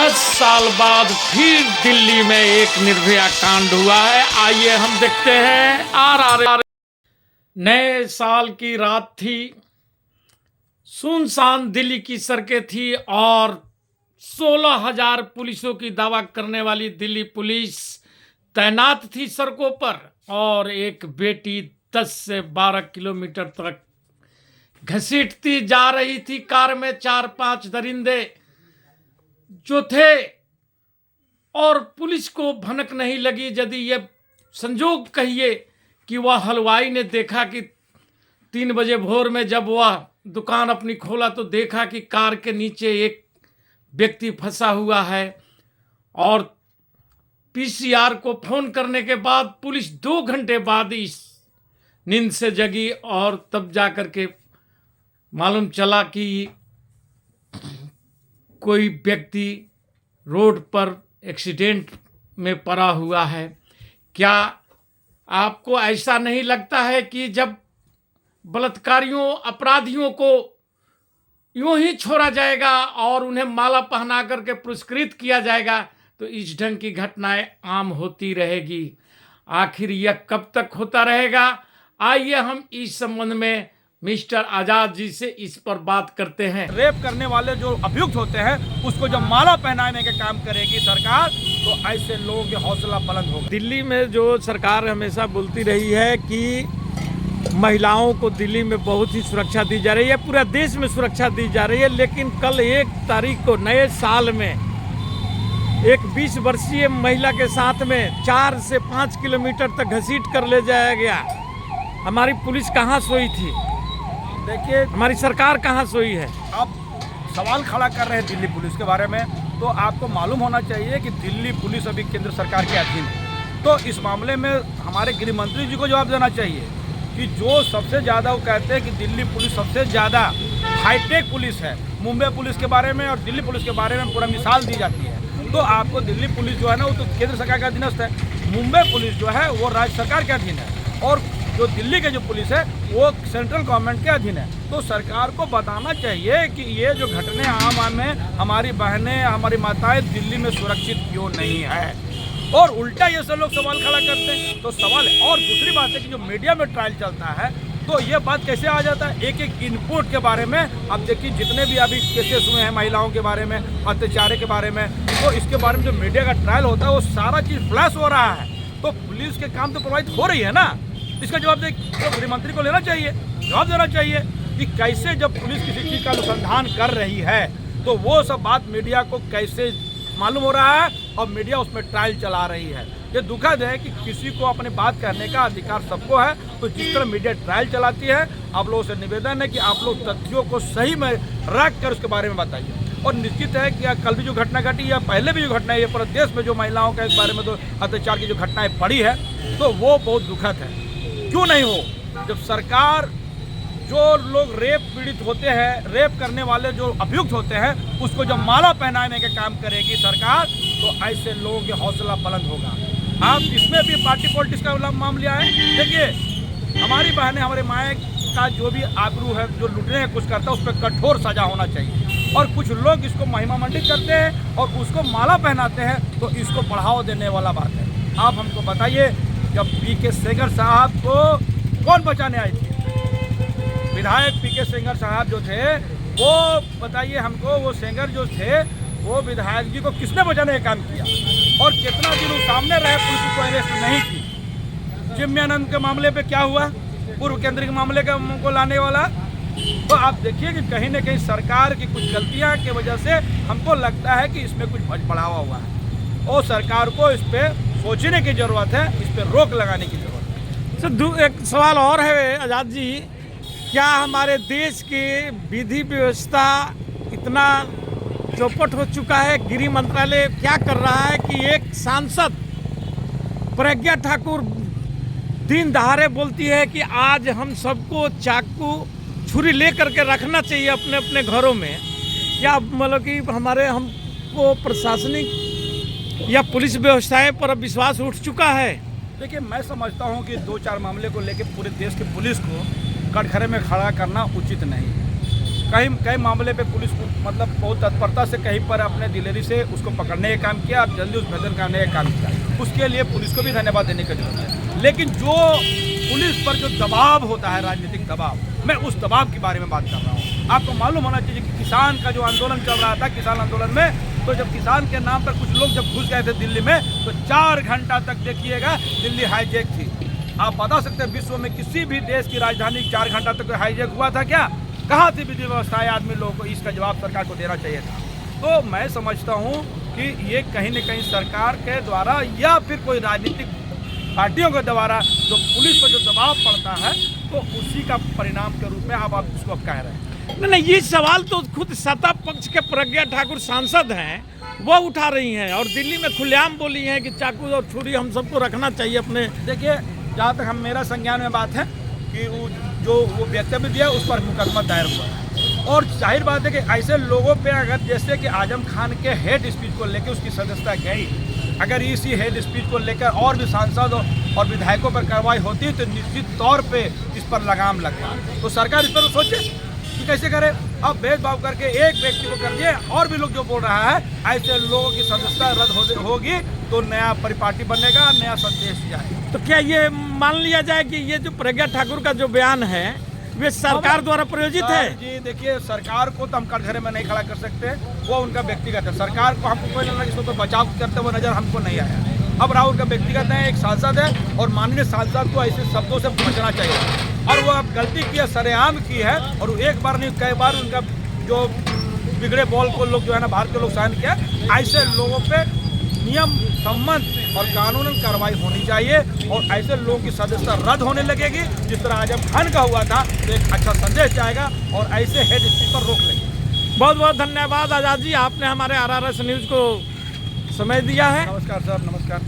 10 साल बाद फिर दिल्ली में एक निर्भया कांड हुआ है। आइए हम देखते हैं। आर नए साल की रात थी, सुनसान दिल्ली की सड़कें थी और 16,000 पुलिसों की दावा करने वाली दिल्ली पुलिस तैनात थी सड़कों पर। और एक बेटी 10 से 12 किलोमीटर तक घसीटती जा रही थी कार में 4-5 दरिंदे जो थे, और पुलिस को भनक नहीं लगी। यदि ये संजोग कहिए कि वह हलवाई ने देखा कि 3 बजे भोर में जब वह दुकान अपनी खोला तो देखा कि कार के नीचे एक व्यक्ति फंसा हुआ है, और पीसीआर को फोन करने के बाद पुलिस 2 घंटे बाद इस नींद से जगी और तब जाकर के मालूम चला कि कोई व्यक्ति रोड पर एक्सीडेंट में पड़ा हुआ है। क्या आपको ऐसा नहीं लगता है कि जब बलात्कारियों, अपराधियों को यूं ही छोड़ा जाएगा और उन्हें माला पहना करके पुरस्कृत किया जाएगा तो इस ढंग की घटनाएं आम होती रहेगी? आखिर यह कब तक होता रहेगा? आइए हम इस संबंध में मिस्टर आजाद जी से इस पर बात करते हैं। रेप करने वाले जो अभियुक्त होते हैं उसको जब माला पहनाने का काम करेगी सरकार तो ऐसे लोगों के हौसला बुलंद होगा। दिल्ली में जो सरकार हमेशा बोलती रही है कि महिलाओं को दिल्ली में बहुत ही सुरक्षा दी जा रही है, पूरा देश में सुरक्षा दी जा रही है, लेकिन कल 1 तारीख को नए साल में एक 20 वर्षीय महिला के साथ में 4 से 5 किलोमीटर तक घसीट कर ले जाया गया। हमारी पुलिस कहाँ सोई थी? देखिए, हमारी सरकार कहाँ सोई है? आप सवाल खड़ा कर रहे हैं दिल्ली पुलिस के बारे में, तो आपको मालूम होना चाहिए कि दिल्ली पुलिस अभी केंद्र सरकार के अधीन है। तो इस मामले में हमारे गृह मंत्री जी को जवाब देना चाहिए कि जो सबसे ज़्यादा वो कहते हैं कि दिल्ली पुलिस सबसे ज़्यादा हाईटेक पुलिस है। मुंबई पुलिस के बारे में और दिल्ली पुलिस के बारे में पूरा मिसाल दी जाती है। तो आपको दिल्ली पुलिस जो है ना वो तो केंद्र सरकार का अधीनस्थ है, मुंबई पुलिस जो है वो राज्य सरकार के अधीन है, और जो दिल्ली के जो पुलिस है वो सेंट्रल गवर्नमेंट के अधीन है। तो सरकार को बताना चाहिए कि ये जो घटने आम में हमारी बहनें, हमारी माताएं दिल्ली में सुरक्षित क्यों नहीं है, और उल्टा ये सब लोग सवाल खड़ा करते हैं। तो सवाल है। और दूसरी बात है कि जो मीडिया में ट्रायल चलता है तो ये बात कैसे आ जाता है एक एक इनपुट के बारे में। अब देखिए जितने भी अभी केसेस हुए हैं महिलाओं के बारे में, अत्याचार के बारे में, तो इसके बारे में जो मीडिया का ट्रायल होता है वो सारा चीज़ फ्लैश हो रहा है। तो पुलिस के काम तो प्रभावित हो रही है ना, इसका जवाब तो गृह मंत्री को लेना चाहिए, जवाब देना चाहिए कि कैसे जब पुलिस किसी चीज़ का अनुसंधान कर रही है तो वो सब बात मीडिया को कैसे मालूम हो रहा है और मीडिया उसमें ट्रायल चला रही है। ये दुखद है कि किसी को अपनी बात कहने का अधिकार सबको है, तो जिस तरह मीडिया ट्रायल चलाती है, आप लोगों से निवेदन है कि आप लोग तथ्यों को सही में रख कर उसके बारे में बताइए। और निश्चित है कि कल भी जो घटना घटी या पहले भी जो घटना है, ये पूरे देश में जो महिलाओं का इस बारे में तो अत्याचार की जो घटनाएं पड़ी है तो वो बहुत दुखद है। क्यों नहीं हो? जब सरकार जो लोग रेप पीड़ित होते हैं, रेप करने वाले जो अभियुक्त होते हैं उसको जब माला पहनाने का काम करेगी सरकार तो ऐसे लोगों के हौसला बुलंद होगा। आप इसमें भी पार्टी पॉलिटिक्स का मामला है। देखिए, हमारी बहनें, हमारे माएँ का जो भी आबरू है, जो लुटने का कुछ करता है उस पर कठोर सजा होना चाहिए। और कुछ लोग इसको महिमा मंडित करते हैं और उसको माला पहनाते हैं तो इसको बढ़ावा देने वाला बात है। आप हमको बताइए, जब पीके सेंगर साहब को कौन बचाने आई थी? विधायक पीके सेंगर साहब जो थे वो बताइए हमको, वो सेंगर जो थे वो विधायक जी को किसने बचाने का काम किया? और कितना दिन वो सामने रहे, पुलिस को अरेस्ट नहीं की। चिन्मयानंद के मामले पे क्या हुआ? पूर्व केंद्रीय मामले को लाने वाला। तो आप देखिए कि कहीं ना कहीं सरकार की कुछ गलतियां की वजह से हमको लगता है कि इसमें कुछ बढ़ावा हुआ है, और सरकार को इस पर सोचने की ज़रूरत है, इस पर रोक लगाने की ज़रूरत है। तो एक सवाल और है आज़ाद जी, क्या हमारे देश की विधि व्यवस्था इतना चौपट हो चुका है? गृह मंत्रालय क्या कर रहा है कि एक सांसद प्रज्ञा ठाकुर दिन दहाड़े बोलती है कि आज हम सबको चाकू छुरी ले करके रखना चाहिए अपने अपने घरों में। क्या मतलब कि हमको प्रशासनिक या पुलिस व्यवस्थाएं पर विश्वास उठ चुका है? देखिए, मैं समझता हूं कि 2-4 मामले को लेकर पूरे देश की पुलिस को कटघरे में खड़ा करना उचित नहीं। कई कई मामले पे पुलिस को मतलब बहुत तत्परता से कहीं पर अपने दिलेरी से उसको पकड़ने का काम किया, अब जल्दी उस भजन करने का काम किया, उसके लिए पुलिस को भी धन्यवाद देने की जरूरत है। लेकिन जो पुलिस पर जो दबाव होता है, राजनीतिक दबाव, मैं उस दबाव के बारे में बात कर रहा हूँ। आपको मालूम होना चाहिए कि किसान का जो आंदोलन चल रहा था, किसान आंदोलन में, तो जब किसान के नाम पर कुछ लोग जब घुस गए थे दिल्ली में, तो 4 घंटा तक देखिएगा दिल्ली हाईजैक थी। आप बता सकते हैं विश्व में किसी भी देश की राजधानी 4 घंटा तक हाईजैक हुआ था क्या? कहाँ थी विधि व्यवस्थाएं? आदमी लोगों को इसका जवाब सरकार को देना चाहिए था। तो मैं समझता हूँ कि ये कहीं न कहीं सरकार के द्वारा या फिर कोई राजनीतिक पार्टियों के द्वारा जो पुलिस पर जो दबाव पड़ता है, तो उसी का परिणाम के रूप में आप उसको कह रहे हैं। नहीं, ये सवाल तो खुद सत्ता पक्ष के प्रज्ञा ठाकुर सांसद हैं, वो उठा रही हैं और दिल्ली में खुलेआम बोली हैं कि चाकू और छुरी हम सबको रखना चाहिए अपने। देखिए, जहाँ तक मेरा संज्ञान में बात है कि वो वक्तव्य दिया उस पर मुकदमा दायर हुआ है, और जाहिर बात है कि ऐसे लोगों पे अगर जैसे कि आजम खान के हेड स्पीच को लेकर उसकी सदस्यता गई, अगर इसी हेड स्पीच को लेकर और भी सांसद और विधायकों पर कार्रवाई होती तो निश्चित तौर पे इस पर लगाम लगता। तो सरकार इस पर सोचे कि कैसे करे। अब भेदभाव करके एक व्यक्ति को कर दिए, और भी लोग जो बोल रहा है ऐसे लोगों की सदस्यता रद्द होगी तो नया परिपाटी बनेगा, नया संदेश जाएगा। तो क्या ये मान लिया जाए कि ये जो प्रज्ञा ठाकुर का जो बयान है वे सरकार द्वारा प्रायोजित है? जी देखिए, सरकार को तो हम कटघरे में नहीं खड़ा कर सकते, वो उनका व्यक्तिगत है। सरकार को हमको कोई लगा इसको तो बचाव करते हुए नजर हमको नहीं आया। अब राहुल का व्यक्तिगत है, एक सांसद है, और माननीय सांसद को ऐसे शब्दों से बचना चाहिए। और वो अब गलती की है, सरेआम की है, और एक बार नहीं कई बार उनका जो बिगड़े बॉल को लोग जो है ना बाहर के लोग साइन किया। ऐसे लोगों पे नियम सम्मत और कानूनन कार्रवाई होनी चाहिए, और ऐसे लोगों की सदस्यता रद्द होने लगेगी। जिस तरह आजम खान का हुआ था, तो एक अच्छा संदेश जाएगा और ऐसे हेड स्पीच पर रोक लेंगे। बहुत बहुत धन्यवाद आजाद जी, आपने हमारे RRS न्यूज़ को समय दिया है। नमस्कार सर, नमस्कार।